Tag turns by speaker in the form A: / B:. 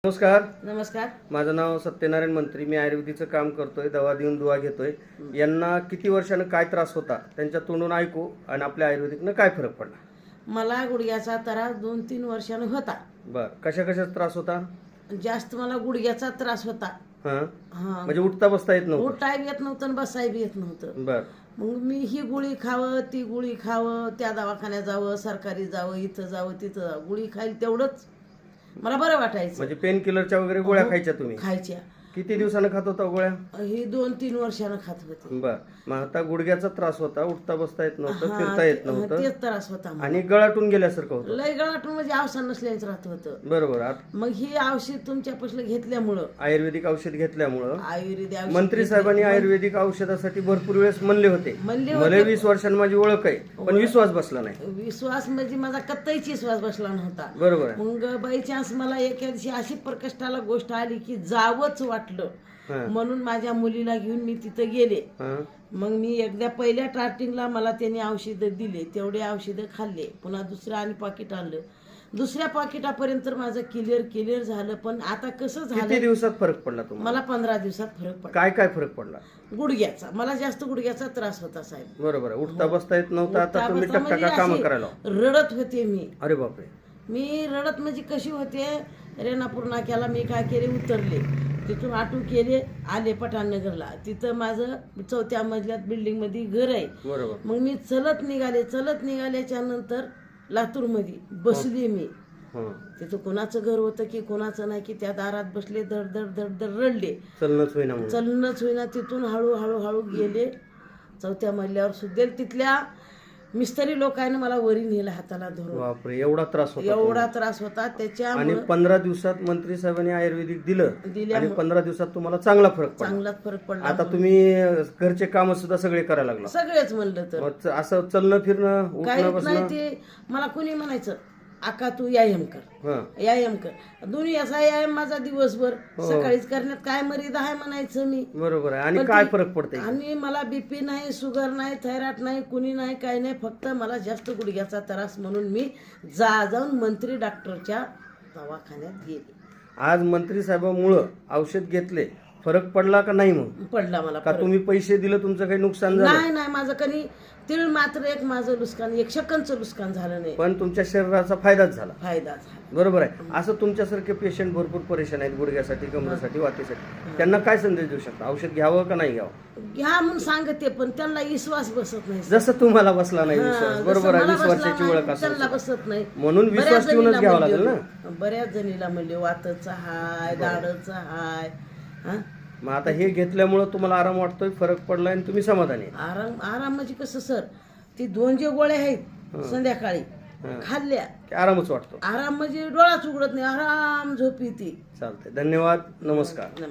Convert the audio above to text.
A: नमस्कार.
B: नमस्कार.
A: माझं नाव सत्यनारायण मंत्री. मी आयुर्वेदिकचं काम करतोय, दवा देऊन दुवा घेतोय. यांना किती वर्षानं काय त्रास होता त्यांच्या तोंडून ऐकू आणि आपल्या आयुर्वेदिकनं काय फरक पडला.
B: मला गुडघ्याचा त्रास 2-3 वर्षानं होता.
A: बर, कशा कशाचा त्रास होता.
B: जास्त मला गुडघ्याचा त्रास होता.
A: हां, म्हणजे उठता बसता येत नव्हतं.
B: उठाय बी येत नव्हतं आणि बसाय बी येत नव्हतं.
A: बर,
B: मग मी ही गोळी खावं ती गोळी खावं, त्या दवाखान्यात जावं, सरकारी जावं, इथं जावं तिथं जावं, गोळी खाईल तेवढंच मला बरं वाटायचं.
A: म्हणजे पेन किलरच्या वगैरे गोळ्या खायच्या तुम्ही.
B: खायच्या.
A: किती दिवसानं खात होता गोळ्या.
B: ही 2-3 वर्षानं खात होते.
A: बर, मग आता गुडघ्याचा त्रास होता, उठता बसता येत नव्हतं, फिरता येत नव्हतं
B: तेच त्रास होता मला.
A: आणि गळाटून गेल्यासारखं होतं.
B: लय गळाटून म्हणजे अवसान नसल्याच राहत होतं.
A: बरोबर.
B: मग ही औषध तुमच्यापासून घेतल्यामुळं,
A: आयुर्वेदिक औषध घेतल्यामुळं
B: आयुर्वेदिक औषध
A: मंत्री साहेबांनी आयुर्वेदिक औषधासाठी भरपूर वेळेस म्हणले होते. मला 20 वर्षांनी माझी ओळख आहे, पण विश्वास बसला नाही.
B: विश्वास म्हणजे माझा कत्ताईची विश्वास बसला नव्हता.
A: बरोबर आहे.
B: मग बाय चान्स मला एका दिवशी अशी प्रकष्टाला गोष्ट आली की जावंच वाटलं. म्हणून माझ्या मुलीला घेऊन मी तिथं गेले. मग मी एकदा पहिल्या स्टार्टिंगला मला त्यांनी औषधं दिले, तेवढे औषधं खाल्ले. पुन्हा दुसरं आणि पाकिट आणलं. दुसऱ्या पाकिटापर्यंत माझं क्लिअर झालं. पण आता कसं
A: किती
B: झालं,
A: दिवसात फरक पडला तुम्हाला.
B: मला 15 दिवसात फरक पडला.
A: काय काय फरक पडला.
B: गुडघ्याचा, मला जास्त गुडघ्याचा त्रास होता साहेब.
A: बरोबर आहे. उठता बसता येत नव्हतं. आता तुम्ही
B: उठता
A: टकटका
B: म्हणजे
A: काम
B: अशी
A: करायला.
B: रडत होते मी.
A: अरे बापरे.
B: मी रडत म्हणजे कशी होते, रेणापूर नाक्याला मी काय केले, उतरले, तिथून ऑटो केले, आले पठाणनगरला. तिथं माझं 4थ्या मजल्यात बिल्डिंगमध्ये घर आहे.
A: बरोबर.
B: मग मी चलत निघाल्याच्या नंतर लातूरमध्ये बसली मी. तिथं कोणाचं घर होतं की कोणाचं नाही, की त्या दारात बसले, धड धड धड धड रडले. चलनच होईना. तिथून हळूहळू गेले 4थ्या मजल्यावर सुद्धा तिथल्या मिस्त्री लोकांनी मला वरी नेलं हाताला धरून.
A: बापरे, एवढा त्रास होता.
B: एवढा त्रास होता त्याच्यामुळे.
A: आणि 15 दिवसात मंत्री साहेबांनी आयुर्वेदिक दिलं आणि 15 दिवसात तुम्हाला चांगला फरक पडला. आता तुम्ही घरचे काम सुद्धा सगळे करायला लागला.
B: सगळेच म्हणलं तर
A: असं चलणं फिरणं उठणं
B: काहीच
A: बसणं.
B: नाही. ते मला कोणी म्हणायचं, आका तू व्यायाम कर. दोन्ही असा व्यायाम माझा दिवसभर सकाळीच करण्यात काय मर्यादा आहे म्हणायचं मी.
A: बरोबर आहे. आणि काय फरक पडते.
B: आणि मला बीपी नाही, शुगर नाही, थायरॉइड नाही, कुणी नाही, काही नाही. फक्त मला जास्त गुडघ्याचा त्रास म्हणून मी जाऊन मंत्री डॉक्टरच्या दवाखान्यात गेले.
A: आज मंत्री साहेबांमुळं औषध घेतले, फरक पडला का नाही. मग
B: पडला मला.
A: का तुम्ही पैसे दिले, तुमचं काही नुकसान झालं
B: नाही. माझं कधी तीळ मात्र एक माझं नुकसान, 1 सेकंदचं नुकसान झालं नाही.
A: पण तुमच्या शरीराचा फायदाच झाला.
B: फायदा झाला.
A: बरोबर आहे. असं तुमच्यासारखे पेशंट भरपूर परेशान आहेत गुडघ्यासाठी, कमरेसाठी, वातीसाठी. त्यांना काय संदेश देऊ शकता. औषध घ्यावं का नाही घ्यावं.
B: घ्या म्हणून सांगते, पण त्यांना विश्वास बसत नाही.
A: जसं तुम्हाला बसला नाही विश्वास. बरोबर आहे. 20 वर्षाची ओळख असेल
B: त्यांना बसत नाही,
A: म्हणून विश्वास ठेवूनच घ्यावा लागेल ना.
B: बऱ्याच जणीला म्हणले वातचा हाय, दाढचा हाय.
A: मग आता हे घेतल्यामुळं तुम्हाला आराम वाटतोय, फरक पडलाय आणि तुम्ही समाधानी आहे.
B: आराम म्हणजे कसं सर, ती 2 जे गोळ्या आहेत संध्याकाळी खाल्ल्या
A: की आरामच वाटतो.
B: आराम म्हणजे डोळाच उघडत नाही, आराम झोप येते.
A: चालतंय. धन्यवाद. नमस्कार.